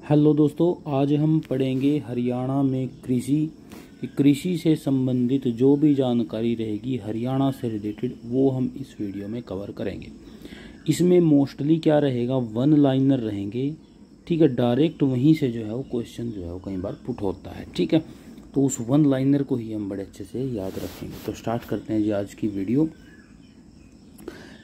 Hello दोस्तों, आज हम पढ़ेंगे हरियाणा में कृषि से संबंधित जो भी जानकारी रहेगी हरियाणा से रिलेटेड वो हम इस वीडियो में कवर करेंगे। इसमें मोस्टली क्या रहेगा, वन लाइनर रहेंगे। ठीक है, डायरेक्ट वहीं से जो है वो क्वेश्चन जो है वो कई बार पुट होता है। ठीक है, तो उस वन लाइनर को ही हम बड़े अच्छे से याद रखेंगे। तो स्टार्ट करते हैं जी आज की वीडियो।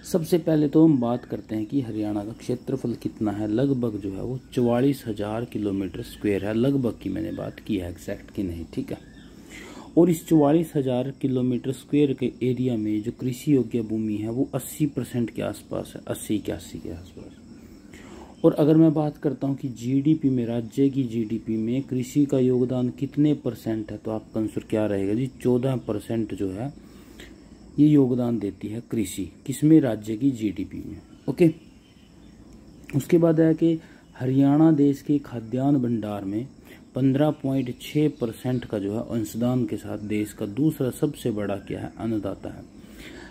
सबसे पहले तो हम बात करते हैं कि हरियाणा का क्षेत्रफल कितना है। लगभग जो है वो 44,000 किलोमीटर स्क्वायर है। लगभग की मैंने बात की है, एग्जैक्ट की नहीं। ठीक है, और इस 44,000 किलोमीटर स्क्वायर के एरिया में जो कृषि योग्य भूमि है वो 80% के आसपास है, 80-81 के आसपास। और अगर मैं बात करता हूँ कि जीडीपी में, राज्य की जीडीपी में कृषि का योगदान कितने परसेंट है, तो आपका आंसर क्या रहेगा जी, 14% जो है ये योगदान देती है कृषि। किसमें? राज्य की जीडीपी में। ओके, उसके बाद है कि हरियाणा देश के खाद्यान्न भंडार में 15.6% का जो है अंशदान के साथ देश का दूसरा सबसे बड़ा क्या है, अन्नदाता है।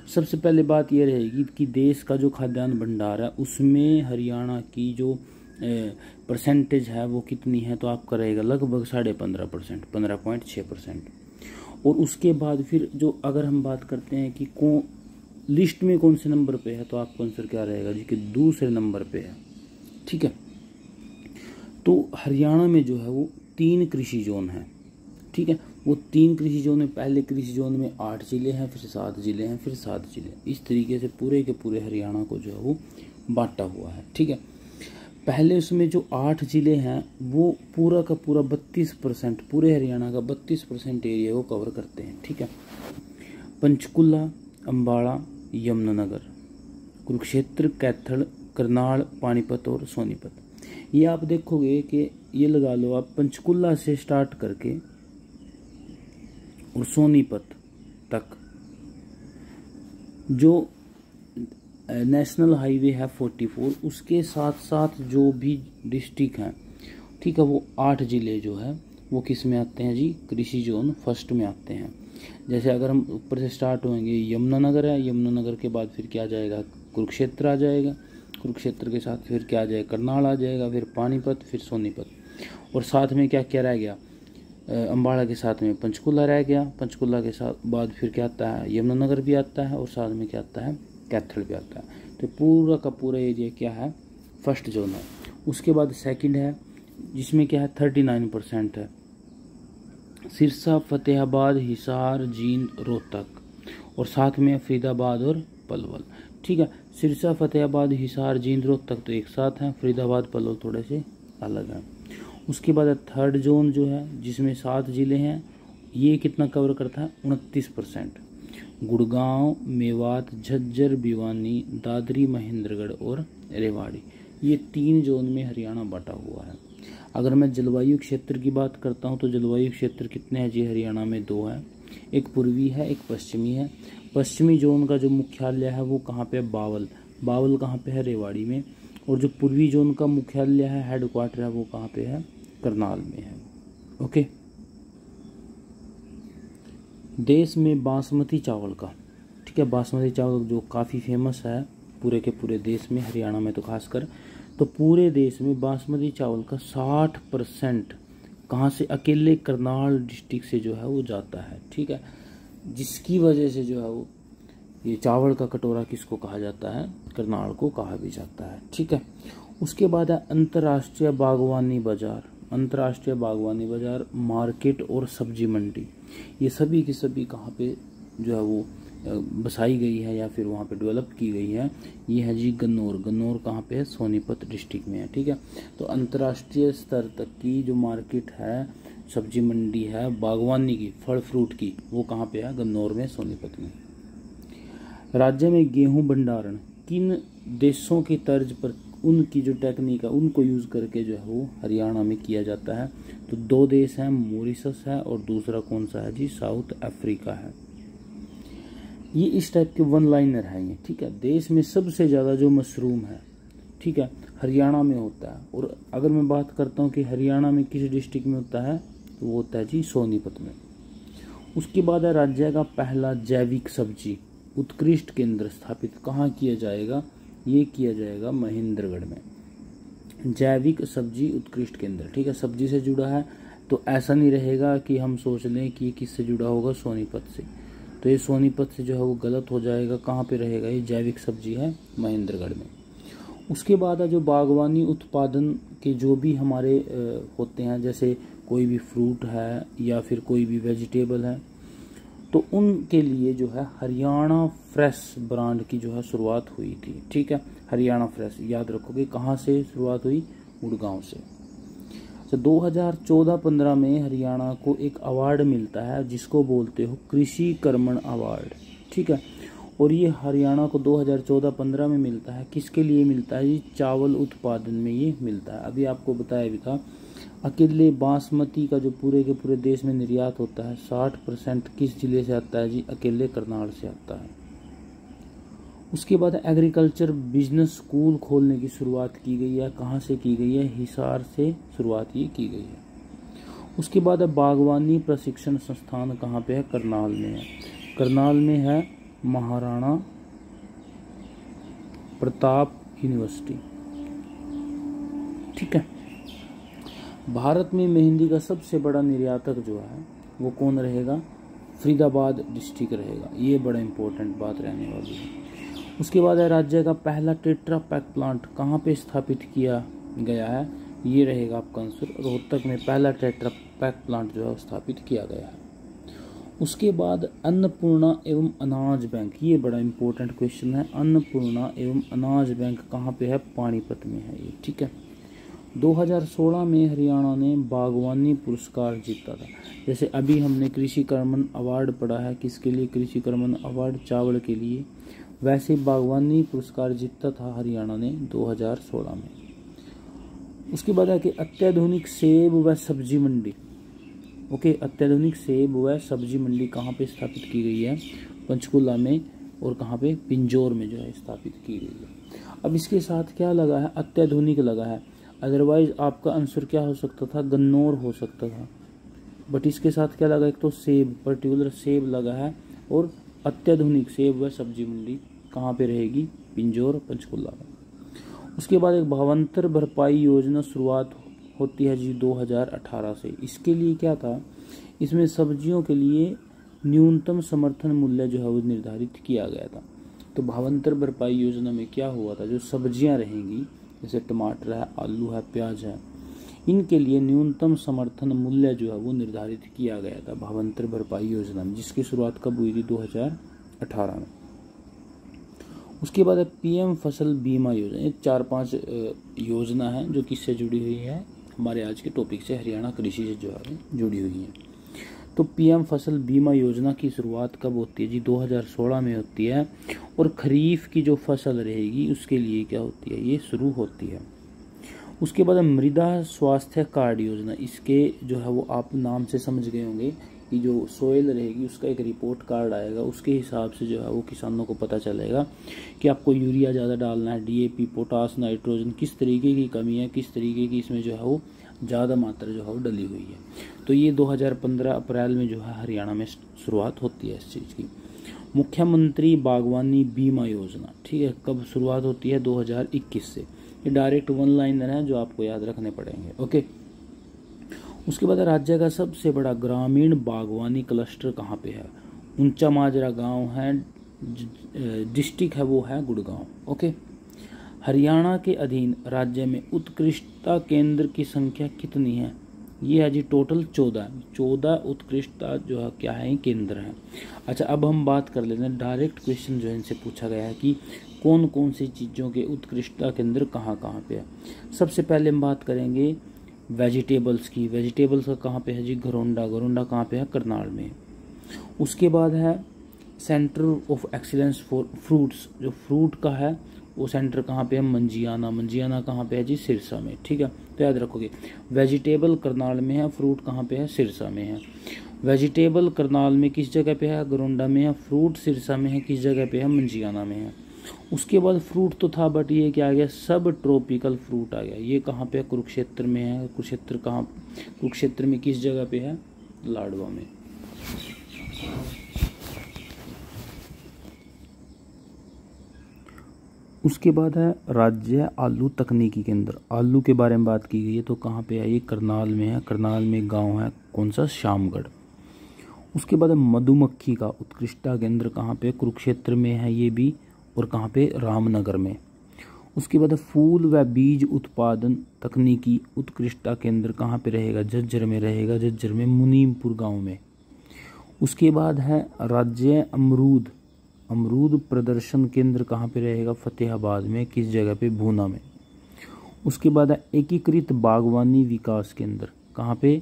सबसे पहले बात यह रहेगी कि देश का जो खाद्यान्न भंडार है उसमें हरियाणा की जो परसेंटेज है वो कितनी है, तो आपका रहेगा लगभग 15.5%, 15.6%। और उसके बाद फिर जो अगर हम बात करते हैं कि लिस्ट में कौन से नंबर पे है, तो आपका आंसर क्या रहेगा जी, कि दूसरे नंबर पे है। ठीक है, तो हरियाणा में जो है वो 3 कृषि जोन है। ठीक है, वो 3 कृषि जोन में, पहले कृषि जोन में 8 जिले हैं, फिर 7 जिले हैं, फिर 7 जिले। इस तरीके से पूरे के पूरे हरियाणा को जो है वो बांटा हुआ है। ठीक है, पहले उसमें जो 8 जिले हैं वो पूरा का पूरा 32%, पूरे हरियाणा का 32% एरिया को कवर करते हैं। ठीक है, पंचकुला, अम्बाड़ा, यमुनानगर, कुरुक्षेत्र, कैथल, करनाल, पानीपत और सोनीपत। ये आप देखोगे कि ये लगा लो आप, पंचकुला से स्टार्ट करके और सोनीपत तक जो नेशनल हाईवे है 44, उसके साथ साथ जो भी डिस्ट्रिक्ट हैं, ठीक है, वो 8 जिले जो है वो किस में आते हैं जी, कृषि जोन फर्स्ट में आते हैं। जैसे अगर हम ऊपर से स्टार्ट होंगे, यमुनानगर है, यमुनानगर के बाद फिर क्या आ जाएगा, कुरुक्षेत्र आ जाएगा, कुरुक्षेत्र के साथ फिर क्या आ जाएगा, करनाल आ जाएगा, फिर पानीपत, फिर सोनीपत, और साथ में क्या क्या रह गया, अम्बाड़ा के साथ में पंचकुला रह गया। पंचकुला के साथ बाद फिर क्या आता है, यमुनानगर भी आता है, और साथ में क्या आता है, कैथल भी आता है। तो पूरा का पूरा एरिया क्या है, फर्स्ट जोन है। उसके बाद सेकंड है जिसमें क्या है 39% है, सिरसा, फतेहाबाद, हिसार, जींद, रोहतक, और साथ में फरीदाबाद और पलवल। ठीक है, सिरसा, फतेहाबाद, हिसार, जींद, रोहतक तो एक साथ हैं, फरीदाबाद, पलवल थोड़े से अलग हैं। उसके बाद थर्ड जोन जो है जिसमें 7 जिले हैं, ये कितना कवर करता है, 29%। गुड़गांव, मेवात, झज्जर, भिवानी, दादरी, महेंद्रगढ़ और रेवाड़ी, ये 3 जोन में हरियाणा बटा हुआ है। अगर मैं जलवायु क्षेत्र की बात करता हूँ तो जलवायु क्षेत्र कितने हैं जी, हरियाणा में 2 हैं, एक पूर्वी है, एक पश्चिमी है। पश्चिमी जोन का जो मुख्यालय है वो कहाँ पे है, बावल कहाँ पे है, रेवाड़ी में। और जो पूर्वी जोन का मुख्यालय है, हेडक्वार्टर है, वो कहाँ पे है, करनाल में है। ओके, देश में बासमती चावल का, ठीक है, बासमती चावल जो काफ़ी फेमस है पूरे के पूरे देश में, हरियाणा में तो खासकर, तो पूरे देश में बासमती चावल का 60% कहाँ से, अकेले करनाल डिस्ट्रिक्ट से जो है वो जाता है। ठीक है, जिसकी वजह से जो है वो ये चावल का कटोरा किसको कहा जाता है, करनाल को कहा भी जाता है। ठीक है, उसके बाद है अंतर्राष्ट्रीय बागवानी बाजार, अंतर्राष्ट्रीय बागवानी बाजार, मार्केट और सब्जी मंडी, ये सभी की सभी कहाँ पे जो है वो बसाई गई है या फिर वहाँ पे डेवलप की गई है, ये है जी गन्नौर। गन्नौर कहाँ पे है, सोनीपत डिस्ट्रिक्ट में है। ठीक है, तो अंतर्राष्ट्रीय स्तर तक की जो मार्केट है, सब्जी मंडी है बागवानी की, फल फ्रूट की, वो कहाँ पे है, गन्नौर में, सोनीपत में। राज्य में गेहूं भंडारण किन देशों की तर्ज पर, उनकी जो टेक्निक है उनको यूज करके जो है वो हरियाणा में किया जाता है। तो 2 देश हैं, मॉरिशस है और दूसरा कौन सा है जी, साउथ अफ्रीका है। ये इस टाइप के वन लाइनर है ये। ठीक है, देश में सबसे ज़्यादा जो मशरूम है, ठीक है, हरियाणा में होता है। और अगर मैं बात करता हूँ कि हरियाणा में किस डिस्ट्रिक्ट में होता है, तो वो होता है जी सोनीपत में। उसके बाद है राज्य का पहला जैविक सब्जी उत्कृष्ट केंद्र स्थापित कहाँ किया जाएगा, ये किया जाएगा महेंद्रगढ़ में। जैविक सब्जी उत्कृष्ट केंद्र, ठीक है, सब्जी से जुड़ा है। तो ऐसा नहीं रहेगा कि हम सोच लें कि किससे जुड़ा होगा, सोनीपत से, तो ये सोनीपत से जो है वो गलत हो जाएगा। कहाँ पे रहेगा, ये जैविक सब्जी है महेंद्रगढ़ में। उसके बाद है जो बागवानी उत्पादन के जो भी हमारे होते हैं, जैसे कोई भी फ्रूट है या फिर कोई भी वेजिटेबल है, तो उनके लिए जो है हरियाणा फ्रेश ब्रांड की जो है शुरुआत हुई थी, ठीक है। हरियाणा फ्रेश याद रखोगे, कहाँ से शुरुआत हुई, गुड़गांव से। तो 2014-15 में हरियाणा को एक अवार्ड मिलता है जिसको बोलते हो कृषि कर्मण अवार्ड, ठीक है। और ये हरियाणा को 2014-15 में मिलता है, किसके लिए मिलता है, ये चावल उत्पादन में ये मिलता है। अभी आपको बताया भी था, अकेले बासमती का जो पूरे के पूरे देश में निर्यात होता है 60% किस जिले से आता है जी, अकेले करनाल से आता है। उसके बाद एग्रीकल्चर बिजनेस स्कूल खोलने की शुरुआत की गई है, कहाँ से की गई है, हिसार से शुरुआत ये की गई है। उसके बाद बागवानी प्रशिक्षण संस्थान कहाँ पे है, करनाल में है। करनाल में है महाराणा प्रताप यूनिवर्सिटी, ठीक है। भारत में मेहंदी का सबसे बड़ा निर्यातक जो है वो कौन रहेगा, फरीदाबाद डिस्ट्रिक्ट रहेगा। ये बड़ा इंपॉर्टेंट बात रहने वाली है। उसके बाद है राज्य का पहला टेट्रा पैक प्लांट कहाँ पे स्थापित किया गया है, ये रहेगा आपका आंसर, रोहतक में पहला टेट्रा पैक प्लांट जो है स्थापित किया गया है। उसके बाद अन्नपूर्णा एवं अनाज बैंक, ये बड़ा इंपॉर्टेंट क्वेश्चन है। अन्नपूर्णा एवं अनाज बैंक कहाँ पे है, पानीपत में है ये, ठीक है। 2016 में हरियाणा ने बागवानी पुरस्कार जीता था। जैसे अभी हमने कृषि कर्मण अवार्ड पढ़ा है, किसके लिए, कृषि कर्मण अवार्ड चावल के लिए, वैसे बागवानी पुरस्कार जीता था हरियाणा ने 2016 में। उसके बाद है कि अत्याधुनिक सेब व सब्जी मंडी, ओके, अत्याधुनिक सेब व सब्जी मंडी कहाँ पे स्थापित की गई है, पंचकुला में, और कहाँ पे, पिंजौर में जो है स्थापित की गई है। अब इसके साथ क्या लगा है, अत्याधुनिक लगा है, अदरवाइज आपका आंसर क्या हो सकता था, गन्नौर हो सकता था, बट इसके साथ क्या लगा, एक तो सेब, पर्टिकुलर सेब लगा है, और अत्याधुनिक सेब व सब्जी मंडी कहाँ पे रहेगी, पिंजौर पंचकुला में। उसके बाद एक भावांतर भरपाई योजना शुरुआत होती है जी 2018 से। इसके लिए क्या था, इसमें सब्जियों के लिए न्यूनतम समर्थन मूल्य जो है वो निर्धारित किया गया था। तो भावांतर भरपाई योजना में क्या हुआ था, जो सब्जियां रहेंगी जैसे टमाटर है, आलू है, प्याज है, इनके लिए न्यूनतम समर्थन मूल्य जो है वो निर्धारित किया गया था भावांतर भरपाई योजना में, जिसकी शुरुआत कब हुई थी, 2018 में। उसके बाद है पीएम फसल बीमा योजना। ये 4-5 योजना है जो किससे जुड़ी हुई है, हमारे आज के टॉपिक से, हरियाणा कृषि से जो है जुड़ी हुई है। तो पीएम फसल बीमा योजना की शुरुआत कब होती है जी, 2016 में होती है, और खरीफ की जो फसल रहेगी उसके लिए क्या होती है, ये शुरू होती है। उसके बाद मृदा स्वास्थ्य कार्ड योजना, इसके जो है वो आप नाम से समझ गए होंगे कि जो सोयल रहेगी उसका एक रिपोर्ट कार्ड आएगा, उसके हिसाब से जो है वो किसानों को पता चलेगा कि आपको यूरिया ज़्यादा डालना है, डीएपी, पोटास, नाइट्रोजन, किस तरीके की कमी है, किस तरीके की इसमें जो है वो ज़्यादा मात्रा जो है वो डली हुई है। तो ये 2015 अप्रैल में जो है हरियाणा में शुरुआत होती है इस चीज़ की। मुख्यमंत्री बागवानी बीमा योजना, ठीक है, कब शुरुआत होती है, 2021 से। ये डायरेक्ट वन लाइनर है जो आपको याद रखने पड़ेंगे, ओके। उसके बाद राज्य का सबसे बड़ा ग्रामीण बागवानी क्लस्टर कहाँ पे है, ऊंचा माजरा गांव है, डिस्ट्रिक्ट है वो है गुड़गांव, ओके। हरियाणा के अधीन राज्य में उत्कृष्टता केंद्र की संख्या कितनी है, ये है जी टोटल 14 उत्कृष्टता जो है क्या है, केंद्र है। अच्छा, अब हम बात कर लेते हैं, डायरेक्ट क्वेश्चन जो है इनसे पूछा गया है कि कौन कौन सी चीज़ों के उत्कृष्टता केंद्र कहाँ कहाँ पे है। सबसे पहले हम बात करेंगे वेजिटेबल्स की। वेजिटेबल्स का कहाँ पे है जी, घरोंडा कहाँ पे है, करनाल में। उसके बाद है centre of excellence for fruits, जो फ्रूट का है वो सेंटर कहाँ पे है, मंजियाना कहाँ पे है जी, सिरसा में, ठीक है। तो याद रखोगे, वेजिटेबल करनाल में है, फ्रूट कहाँ पे है, सिरसा में है। वेजिटेबल करनाल में किस जगह पे है, घरोंडा में है। फ्रूट सिरसा में है, किस जगह पे है, मंजियाना में है। उसके बाद फ्रूट तो था, बट ये क्या आ गया, सब ट्रॉपिकल फ्रूट आ गया। ये कहाँ पे है, कुरुक्षेत्र में है। कुरुक्षेत्र में किस जगह पे है, लाडवा में। उसके बाद है राज्य आलू तकनीकी केंद्र। आलू के बारे में बात की गई है तो कहाँ पे है ये, करनाल में है। करनाल में एक गाँव है, कौन सा, शामगढ़। उसके बाद है मधुमक्खी का उत्कृष्टता केंद्र, कहाँ पे, कुरुक्षेत्र में है ये भी, और कहाँ पे, रामनगर में। उसके बाद है फूल व बीज उत्पादन तकनीकी उत्कृष्टता केंद्र, कहाँ पे रहेगा, झज्जर में रहेगा, झज्जर में मुनीमपुर गांव में। उसके बाद है राज्य अमरूद प्रदर्शन केंद्र, कहाँ पे रहेगा, फतेहाबाद में। किस जगह पे, भूना में। उसके बाद है एकीकृत बागवानी विकास केंद्र, कहाँ पे,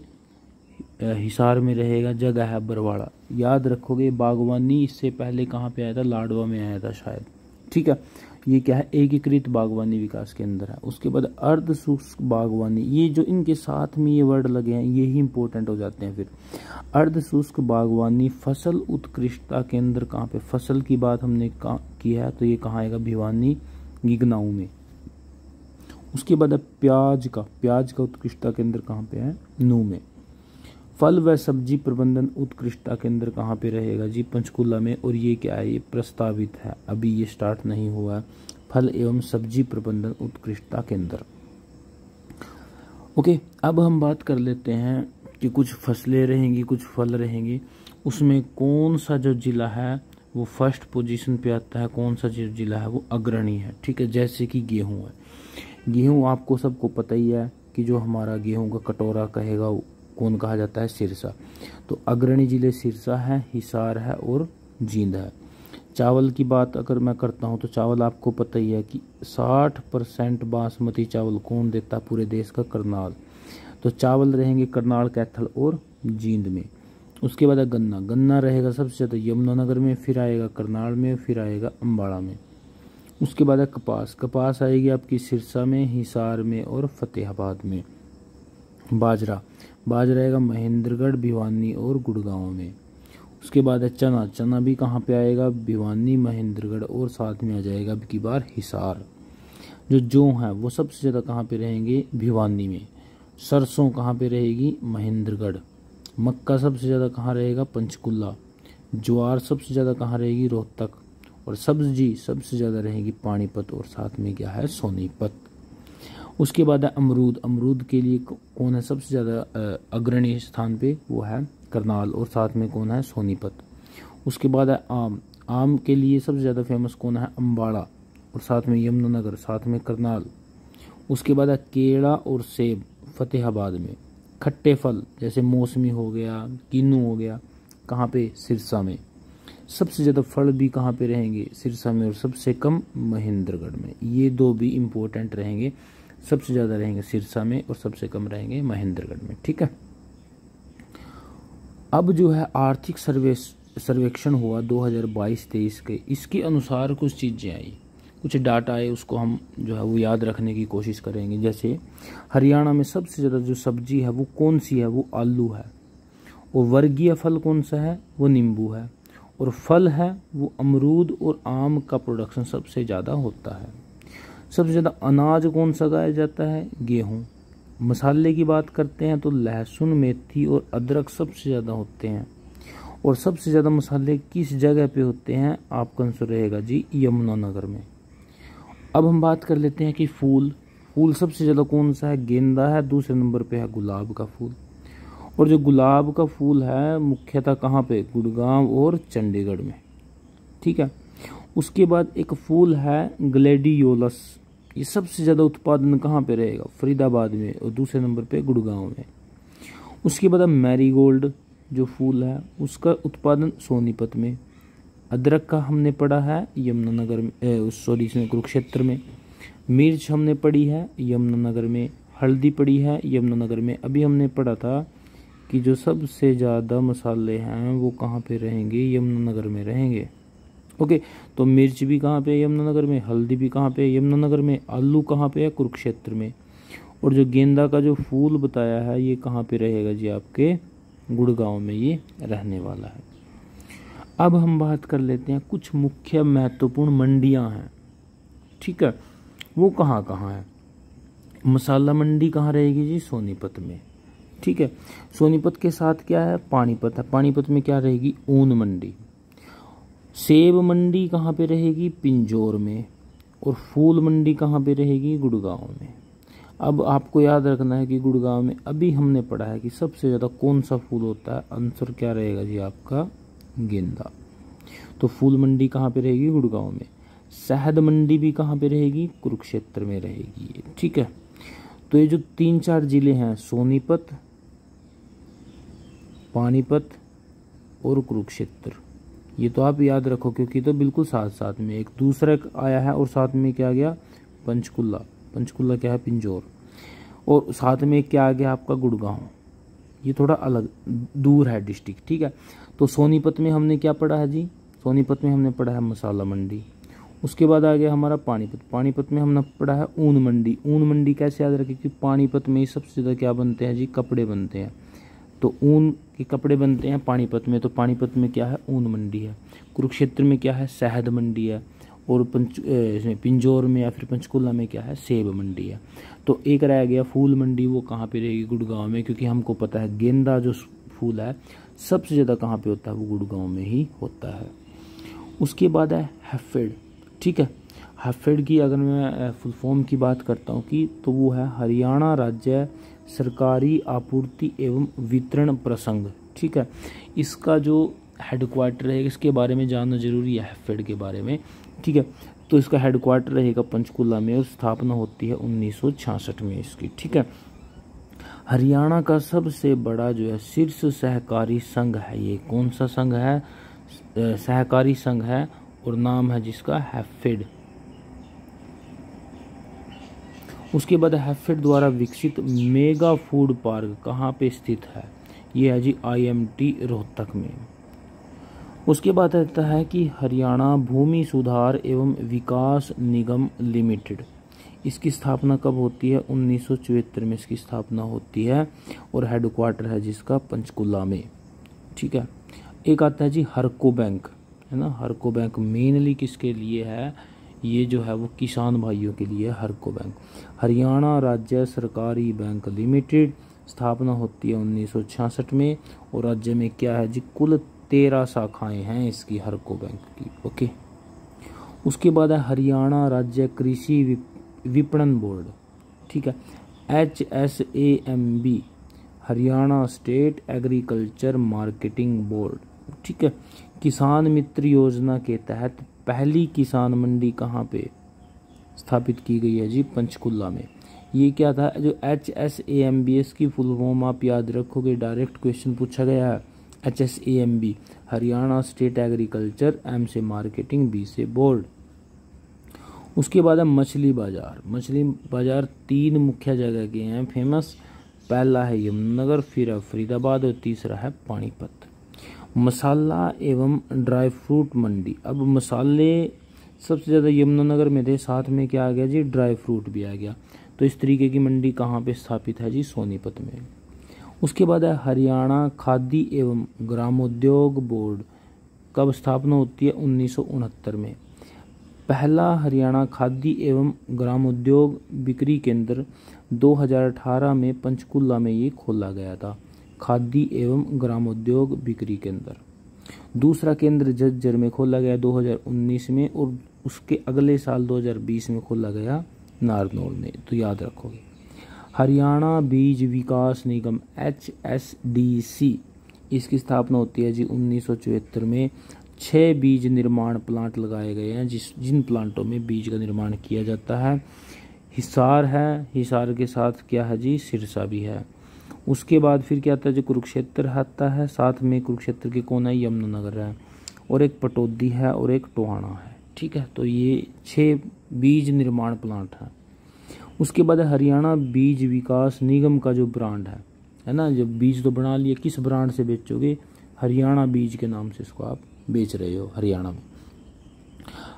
हिसार में रहेगा, जगह है बरवाड़ा। याद रखोगे बागवानी इससे पहले कहाँ पे आया था, लाडवा में आया था शायद, ठीक है। ये क्या है, एकीकृत बागवानी विकास केंद्र है। उसके बाद अर्ध शुष्क बागवानी, ये जो इनके साथ में ये वर्ड लगे हैं ये ही इंपॉर्टेंट हो जाते हैं फिर। अर्ध शुष्क बागवानी फसल उत्कृष्टता केंद्र, कहाँ पे, फसल की बात हमने की है तो ये कहाँ आएगा, भिवानी गिगनाऊ में। उसके बाद प्याज का उत्कृष्टता केंद्र कहाँ पे है, नू में। फल व सब्जी प्रबंधन उत्कृष्टता केंद्र कहाँ पे रहेगा जी, पंचकुला में। और ये क्या है, ये प्रस्तावित है, अभी ये स्टार्ट नहीं हुआ है। फल एवं सब्जी प्रबंधन उत्कृष्टता केंद्र। ओके, अब हम बात कर लेते हैं कि कुछ फसलें रहेंगी, कुछ फल रहेंगे, उसमें कौन सा जो जिला है वो फर्स्ट पोजीशन पे आता है, कौन सा जो जिला है वो अग्रणी है, ठीक है। जैसे कि गेहूं है, गेहूं आपको सबको पता ही है कि जो हमारा गेहूं का कटोरा कहेगा कौन कहा जाता है, सिरसा। तो अग्रणी जिले सिरसा है, हिसार है और जींद है। चावल की बात अगर मैं करता हूं तो चावल आपको पता ही है कि 60% बासमती चावल कौन देता है पूरे देश का, करनाल। तो चावल रहेंगे करनाल, कैथल और जींद में। उसके बाद गन्ना रहेगा सबसे ज़्यादा यमुनानगर में, फिर आएगा करनाल में, फिर आएगा अम्बाड़ा में। उसके बाद है कपास आएगी आपकी सिरसा में, हिसार में और फतेहाबाद में। बाजरा रहेगा महेंद्रगढ़, भिवानी और गुड़गांव में। उसके बाद है चना भी कहाँ पे आएगा, भिवानी, महेंद्रगढ़ और साथ में आ जाएगा अब की बार हिसार। जो जौ है वो सबसे ज़्यादा कहाँ पे रहेंगे, भिवानी में। सरसों कहाँ पे रहेगी, महेंद्रगढ़। मक्का सबसे ज़्यादा कहाँ रहेगा, पंचकुला। ज्वार सबसे ज़्यादा कहाँ रहेगी, रोहतक। और सब्जी सबसे ज़्यादा रहेगी पानीपत और साथ में क्या है, सोनीपत। उसके बाद है अमरूद के लिए कौन है सबसे ज़्यादा अग्रणी स्थान पे, वो है करनाल और साथ में कौन है, सोनीपत। उसके बाद है आम के लिए सबसे ज़्यादा फेमस कौन है, अम्बाड़ा और साथ में यमुनानगर, साथ में करनाल। उसके बाद है केला और सेब, फतेहाबाद में। खट्टे फल जैसे मौसमी हो गया, किन्नू हो गया, कहाँ पे, सिरसा में। सबसे ज़्यादा फल भी कहाँ पे रहेंगे, सिरसा में, और सबसे कम महेंद्रगढ़ में। ये दो भी इम्पोर्टेंट रहेंगे, सबसे ज़्यादा रहेंगे सिरसा में और सबसे कम रहेंगे महेंद्रगढ़ में, ठीक है। अब जो है आर्थिक सर्वेक्षण हुआ 2022-23 के, इसके अनुसार कुछ चीज़ें आई, कुछ डाटा आए, उसको हम जो है वो याद रखने की कोशिश करेंगे। जैसे हरियाणा में सबसे ज़्यादा जो सब्जी है वो कौन सी है, वो आलू है। और वर्गीय फल कौन सा है, वो नींबू है। और फल है वो अमरूद और आम का प्रोडक्शन सबसे ज़्यादा होता है। सबसे ज़्यादा अनाज कौन सा उगाया जाता है, गेहूँ। मसाले की बात करते हैं तो लहसुन, मेथी और अदरक सबसे ज़्यादा होते हैं। और सबसे ज़्यादा मसाले किस जगह पे होते हैं, आपका आंसर रहेगा जी यमुनानगर में। अब हम बात कर लेते हैं कि फूल सबसे ज़्यादा कौन सा है, गेंदा है। दूसरे नंबर पे है गुलाब का फूल। और जो गुलाब का फूल है मुख्यतः कहाँ पे, गुड़गांव और चंडीगढ़ में, ठीक है। उसके बाद एक फूल है ग्लेडियोलस, ये सबसे ज़्यादा उत्पादन कहाँ पे रहेगा, फरीदाबाद में, और दूसरे नंबर पे गुड़गांव में। उसके बाद मैरीगोल्ड जो फूल है उसका उत्पादन सोनीपत में। अदरक का हमने पढ़ा है यमुनानगर में, इसमें कुरुक्षेत्र में। मिर्च हमने पढ़ी है यमुनानगर में। हल्दी पढ़ी है यमुनानगर में। अभी हमने पढ़ा था कि जो सबसे ज़्यादा मसाले हैं वो कहाँ पे रहेंगे, यमुनानगर में रहेंगे। ओके, तो मिर्च भी कहाँ पे है, यमुनानगर में। हल्दी भी कहाँ पे है, यमुनानगर में। आलू कहाँ पे है, कुरुक्षेत्र में। और जो गेंदा का जो फूल बताया है ये कहाँ पे रहेगा जी, आपके गुड़गांव में ये रहने वाला है। अब हम बात कर लेते हैं कुछ मुख्य महत्वपूर्ण मंडियां हैं, ठीक है, वो कहाँ कहाँ है। मसाला मंडी कहाँ रहेगी जी, सोनीपत में, ठीक है। सोनीपत के साथ क्या है, पानीपत है। पानीपत में क्या रहेगी, ऊन मंडी। सेब मंडी कहाँ पे रहेगी, पिंजौर में। और फूल मंडी कहाँ पे रहेगी? गुड़गांव में। अब आपको याद रखना है कि गुड़गांव में अभी हमने पढ़ा है कि सबसे ज़्यादा कौन सा फूल होता है। आंसर क्या रहेगा जी आपका? गेंदा। तो फूल मंडी कहाँ पे रहेगी? गुड़गांव में। शहद मंडी भी कहाँ पे रहेगी? कुरुक्षेत्र में रहेगी। ठीक है, तो ये जो 3-4 जिले हैं, सोनीपत, पानीपत और कुरुक्षेत्र, ये तो आप याद रखो क्योंकि तो बिल्कुल साथ साथ में एक दूसरा आया है और साथ में क्या आ गया? पंचकुला। पंचकुला क्या है? पिंजौर। और साथ में क्या आ गया आपका? गुड़गांव। ये थोड़ा अलग दूर है डिस्ट्रिक्ट। ठीक है, तो सोनीपत में हमने क्या पढ़ा है जी? सोनीपत में हमने पढ़ा है मसाला मंडी। उसके बाद आ गया हमारा पानीपत। पानीपत में हमने पढ़ा है ऊन मंडी। ऊन मंडी कैसे याद रखें कि पानीपत में ही सबसे ज़्यादा क्या बनते हैं जी? कपड़े बनते हैं। तो ऊन के कपड़े बनते हैं पानीपत में, तो पानीपत में क्या है? ऊन मंडी है। कुरुक्षेत्र में क्या है? शहद मंडी है। और पिंजौर में या फिर पंचकुला में क्या है? सेब मंडी है। तो एक रह गया फूल मंडी, वो कहाँ पे रहेगी? गुड़गांव में, क्योंकि हमको पता है गेंदा जो फूल है सबसे ज़्यादा कहाँ पे होता है? वो गुड़गांव में ही होता है। उसके बाद है हैफेड। ठीक है, हैफेड की अगर मैं फुल फॉर्म की बात करता हूँ कि तो वो है हरियाणा राज्य सरकारी आपूर्ति एवं वितरण प्रसंघ। ठीक है, इसका जो हेडक्वार्टर है इसके बारे में जानना जरूरी है, हैफेड के बारे में। ठीक है, तो इसका हेडक्वार्टर रहेगा पंचकुला में और स्थापना होती है 1966 में इसकी। ठीक है, हरियाणा का सबसे बड़ा जो है शीर्ष सहकारी संघ है, ये कौन सा संघ है? सहकारी संघ है और नाम है जिसका हैफेड। उसके बाद हैफेड द्वारा विकसित मेगा फूड पार्क कहाँ पे स्थित है? ये है जी IMT रोहतक में। उसके बाद आता है कि हरियाणा भूमि सुधार एवं विकास निगम लिमिटेड, इसकी स्थापना कब होती है? 1974 में इसकी स्थापना होती है और हेडक्वार्टर है जिसका पंचकुला में। ठीक है, एक आता है जी हरको बैंक, है ना। हरको बैंक मेनली किसके लिए है? ये जो है वो किसान भाइयों के लिए है हरको बैंक। हरियाणा राज्य सरकारी बैंक लिमिटेड, स्थापना होती है 1966 में और राज्य में क्या है जी? कुल 13 शाखाएं हैं इसकी हरको बैंक की। ओके, उसके बाद है हरियाणा राज्य कृषि विपणन बोर्ड। ठीक है, HSAMB, Haryana state agriculture marketing board. ठीक है, किसान मित्र योजना के तहत पहली किसान मंडी कहाँ पे स्थापित की गई है जी? पंचकुला में। ये क्या था? जो HSAMB की फुल फॉर्म आप याद रखोगे, डायरेक्ट क्वेश्चन पूछा गया है। HSAMB Haryana state agriculture, M से मार्केटिंग, B से बोर्ड। उसके बाद है मछली बाजार। मछली बाजार 3 मुख्य जगह के हैं फेमस। पहला है यमुनानगर, फिर है फरीदाबाद और तीसरा है पानीपत। मसाला एवं ड्राई फ्रूट मंडी। अब मसाले सबसे ज़्यादा यमुनानगर में थे, साथ में क्या आ गया जी? ड्राई फ्रूट भी आ गया। तो इस तरीके की मंडी कहाँ पे स्थापित है जी? सोनीपत में। उसके बाद है हरियाणा खादी एवं ग्रामोद्योग बोर्ड, कब स्थापना होती है? 1969 में। पहला हरियाणा खादी एवं ग्रामोद्योग बिक्री केंद्र 2018 में पंचकुला में ये खोला गया था, खादी एवं ग्रामोद्योग बिक्री केंद्र। दूसरा केंद्र झज्जर में खोला गया 2019 में और उसके अगले साल 2020 में खोला गया नारनौल में। तो याद रखोगे। हरियाणा बीज विकास निगम HSDC, इसकी स्थापना होती है जी 1974 में। 6 बीज निर्माण प्लांट लगाए गए हैं जिन प्लांटों में बीज का निर्माण किया जाता है। हिसार है, हिसार के साथ क्या है जी? सिरसा भी है। उसके बाद फिर क्या आता है जो कुरुक्षेत्र आता है, साथ में कुरुक्षेत्र के कौन है? यमुनानगर है और एक पटौदी है और एक टोहाना है। ठीक है, तो ये 6 बीज निर्माण प्लांट हैं। उसके बाद हरियाणा बीज विकास निगम का जो ब्रांड है ना, जब बीज तो बना लिए, किस ब्रांड से बेचोगे? हरियाणा बीज के नाम से इसको आप बेच रहे हो हरियाणा में।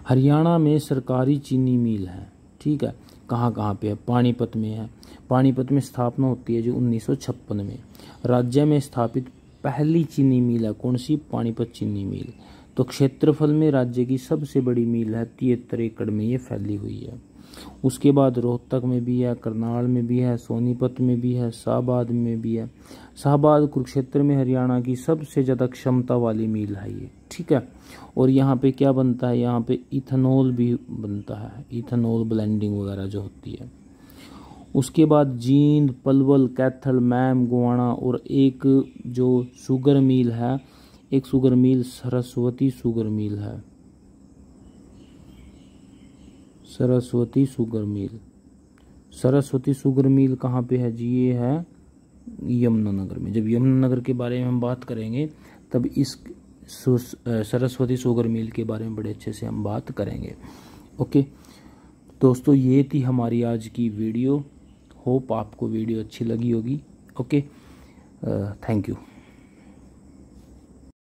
हरियाणा में सरकारी चीनी मिल है। ठीक है, कहाँ कहाँ पे है? पानीपत में है। पानीपत में स्थापना होती है जो 1956 में। राज्य में स्थापित पहली चीनी मिल है कौन सी? पानीपत चीनी मिल। तो क्षेत्रफल में राज्य की सबसे बड़ी मिल है, 73 एकड़ में ये फैली हुई है। उसके बाद रोहतक में भी है, करनाल में भी है, सोनीपत में भी है, शाहबाद में भी है। शाहबाद कुरुक्षेत्र में हरियाणा की सबसे ज़्यादा क्षमता वाली मिल है ये, ठीक है। और यहाँ पे क्या बनता है, यहाँ पे इथेनॉल भी बनता है, इथेनॉल ब्लेंडिंग वगैरह जो होती है। उसके बाद जींद, पलवल, कैथल, मैम, गोवाना और एक जो शुगर मिल है, एक sugar mill Saraswati sugar mill है, Saraswati sugar mill. Saraswati sugar mill कहाँ पे है जी, ये है यमुनानगर में। जब यमुनानगर के बारे में हम बात करेंगे तब इस सरस्वती शुगर मिल के बारे में बड़े अच्छे से हम बात करेंगे। ओके दोस्तों, ये थी हमारी आज की वीडियो। होप आपको वीडियो अच्छी लगी होगी। Okay, thank you.